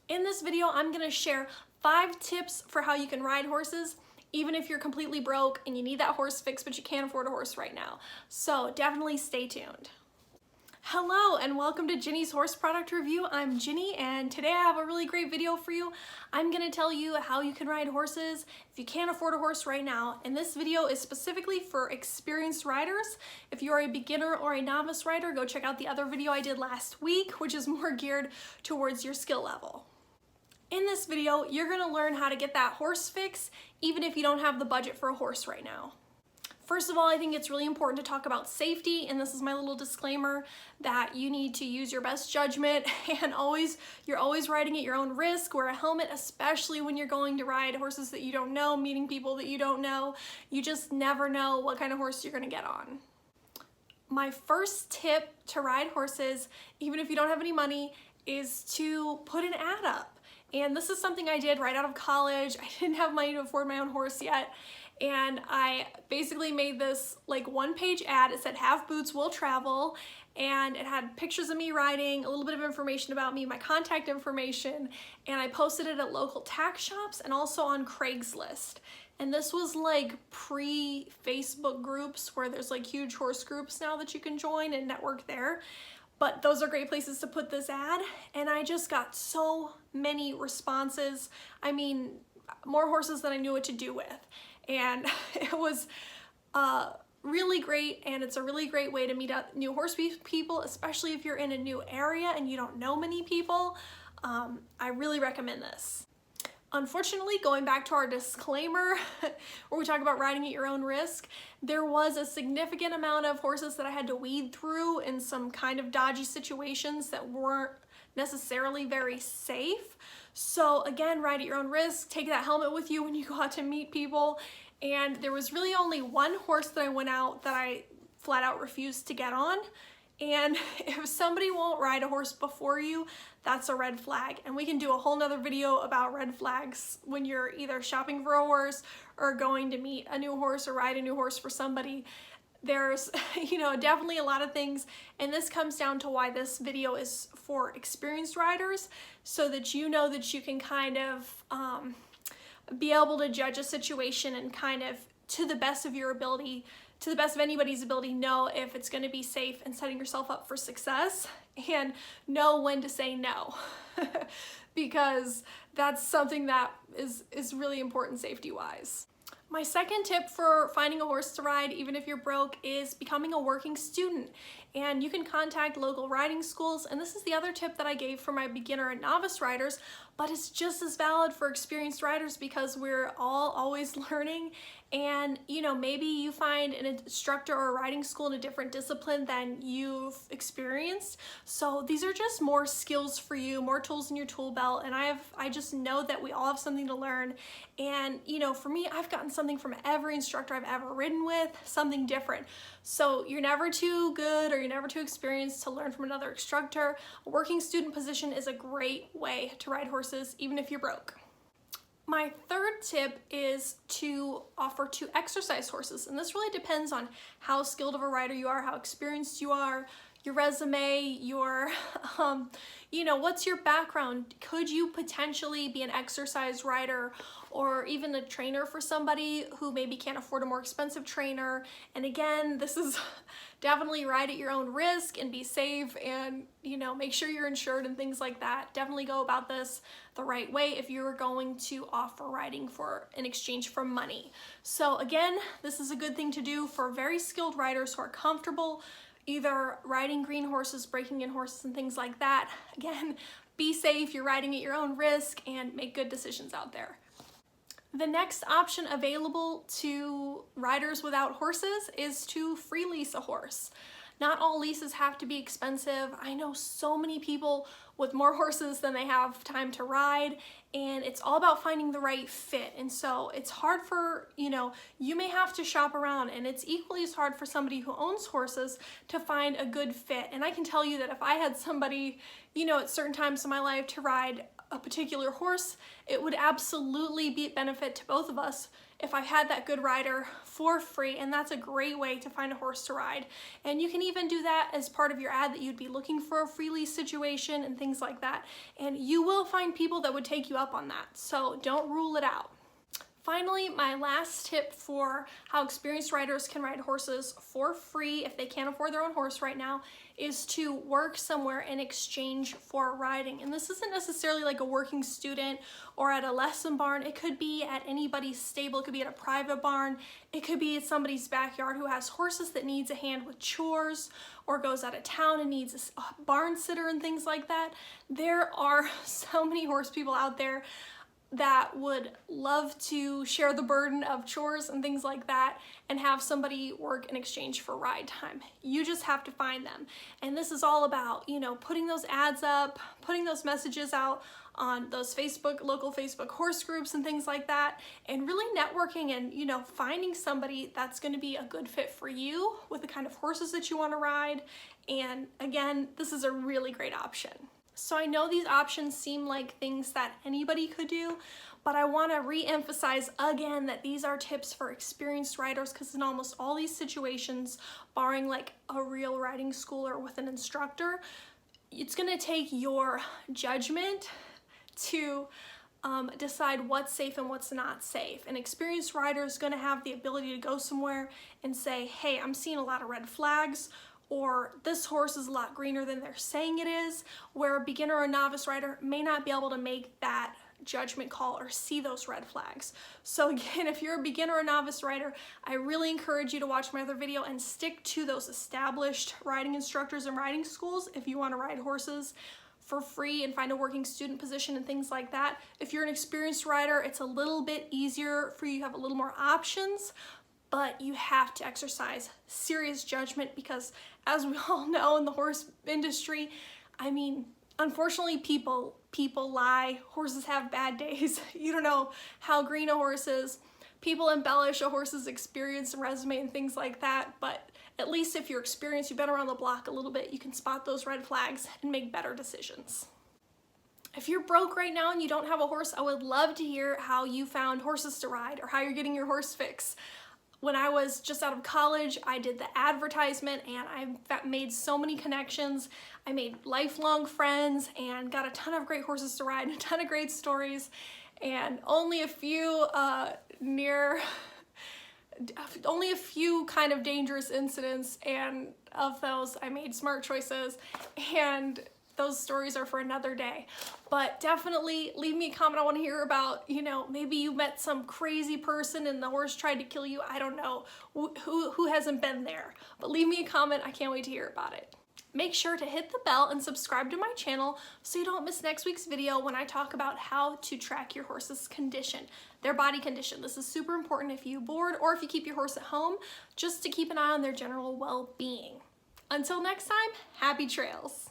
In this video, I'm gonna share 5 tips for how you can ride horses even if you're completely broke and you need that horse fix but you can't afford a horse right now. So definitely stay tuned. Hello and welcome to Ginny's Horse Product Review. I'm Ginny and today I have a really great video for you. I'm gonna tell you how you can ride horses if you can't afford a horse right now. And this video is specifically for experienced riders. If you're a beginner or a novice rider, go check out the other video I did last week, which is more geared towards your skill level. In this video, you're gonna learn how to get that horse fix even if you don't have the budget for a horse right now. First of all, I think it's really important to talk about safety, and this is my little disclaimer that you need to use your best judgment and you're always riding at your own risk. Wear a helmet, especially when you're going to ride horses that you don't know, meeting people that you don't know. You just never know what kind of horse you're gonna get on. My first tip to ride horses, even if you don't have any money, is to put an ad up. And this is something I did right out of college. I didn't have money to afford my own horse yet. And I basically made this like 1-page ad. It said, "Have boots, will travel." And it had pictures of me riding, a little bit of information about me, my contact information. And I posted it at local tack shops and also on Craigslist. And this was like pre-Facebook groups where there's like huge horse groups now that you can join and network there. But those are great places to put this ad, and I just got so many responses. I mean, more horses than I knew what to do with. And it was really great, and it's a really great way to meet up new horse people, especially if you're in a new area and you don't know many people. I really recommend this. Unfortunately, going back to our disclaimer where we talk about riding at your own risk, there was a significant amount of horses that I had to weed through in some kind of dodgy situations that weren't necessarily very safe. So again, ride at your own risk, take that helmet with you when you go out to meet people. And there was really only one horse that I went out that I flat out refused to get on. And if somebody won't ride a horse before you, that's a red flag. And we can do a whole nother video about red flags when you're either shopping for a horse or going to meet a new horse or ride a new horse for somebody. There's, definitely a lot of things. And this comes down to why this video is for experienced riders, so that you know that you can kind of be able to judge a situation and kind of, to the best of your ability, to the best of anybody's ability, know if it's going to be safe and setting yourself up for success, and know when to say no. Because that's something that is really important safety-wise. My second tip for finding a horse to ride, even if you're broke, is becoming a working student. And you can contact local riding schools, and this is the other tip that I gave for my beginner and novice riders, but it's just as valid for experienced riders because we're all always learning. And maybe you find an instructor or a riding school in a different discipline than you've experienced. So these are just more skills for you, more tools in your tool belt. And I just know that we all have something to learn. And for me, I've gotten something from every instructor I've ever ridden with, something different. So you're never too good or you're never too experienced to learn from another instructor. A working student position is a great way to ride horses, even if you're broke. My third tip is to offer to exercise horses, and this really depends on how skilled of a rider you are, how experienced you are, your resume, your, what's your background? Could you potentially be an exercise rider or even a trainer for somebody who maybe can't afford a more expensive trainer? And again, this is definitely ride at your own risk and be safe and, make sure you're insured and things like that. Definitely go about this the right way if you're going to offer riding in exchange for money. So again, this is a good thing to do for very skilled riders who are comfortable either riding green horses, breaking in horses, and things like that. Again, be safe, you're riding at your own risk, and make good decisions out there. The next option available to riders without horses is to free lease a horse. Not all leases have to be expensive. I know so many people with more horses than they have time to ride, and it's all about finding the right fit. And so it's hard for, you may have to shop around, and it's equally as hard for somebody who owns horses to find a good fit. And I can tell you that if I had somebody, at certain times in my life to ride a particular horse, it would absolutely be a benefit to both of us if I had that good rider for free, and that's a great way to find a horse to ride. And you can even do that as part of your ad, that you'd be looking for a free lease situation and things like that. And you will find people that would take you up on that, so don't rule it out. Finally, my last tip for how experienced riders can ride horses for free if they can't afford their own horse right now is to work somewhere in exchange for riding. And this isn't necessarily like a working student or at a lesson barn. It could be at anybody's stable. It could be at a private barn. It could be at somebody's backyard who has horses that needs a hand with chores, or goes out of town and needs a barn sitter and things like that. There are so many horse people out there that would love to share the burden of chores and things like that and have somebody work in exchange for ride time. You just have to find them. And this is all about, you know, putting those ads up, putting those messages out on those local Facebook horse groups and things like that, and really networking and, you know, finding somebody that's going to be a good fit for you with the kind of horses that you want to ride. And again, this is a really great option. So I know these options seem like things that anybody could do, but I want to re-emphasize again that these are tips for experienced riders, because in almost all these situations, barring like a real riding school or with an instructor, it's going to take your judgment to decide what's safe and what's not safe. An experienced rider is going to have the ability to go somewhere and say, hey, I'm seeing a lot of red flags, or this horse is a lot greener than they're saying it is, where a beginner or a novice rider may not be able to make that judgment call or see those red flags. So again, if you're a beginner or novice rider, I really encourage you to watch my other video and stick to those established riding instructors and riding schools if you want to ride horses for free and find a working student position and things like that. If you're an experienced rider, it's a little bit easier for you to have a little more options, but you have to exercise serious judgment, because as we all know in the horse industry, I mean, unfortunately people lie. Horses have bad days. You don't know how green a horse is. People embellish a horse's experience and resume and things like that, but at least if you're experienced, you've been around the block a little bit, you can spot those red flags and make better decisions. If you're broke right now and you don't have a horse, I would love to hear how you found horses to ride or how you're getting your horse fix. When I was just out of college, I did the advertisement and I made so many connections. I made lifelong friends and got a ton of great horses to ride and a ton of great stories, and only a few kind of dangerous incidents, and of those I made smart choices, and those stories are for another day. But definitely leave me a comment. I want to hear about, you know, maybe you met some crazy person and the horse tried to kill you. I don't know who hasn't been there, but leave me a comment. I can't wait to hear about it. Make sure to hit the bell and subscribe to my channel so you don't miss next week's video when I talk about how to track your horse's condition, their body condition. This is super important if you board or if you keep your horse at home, just to keep an eye on their general well-being. Until next time, happy trails.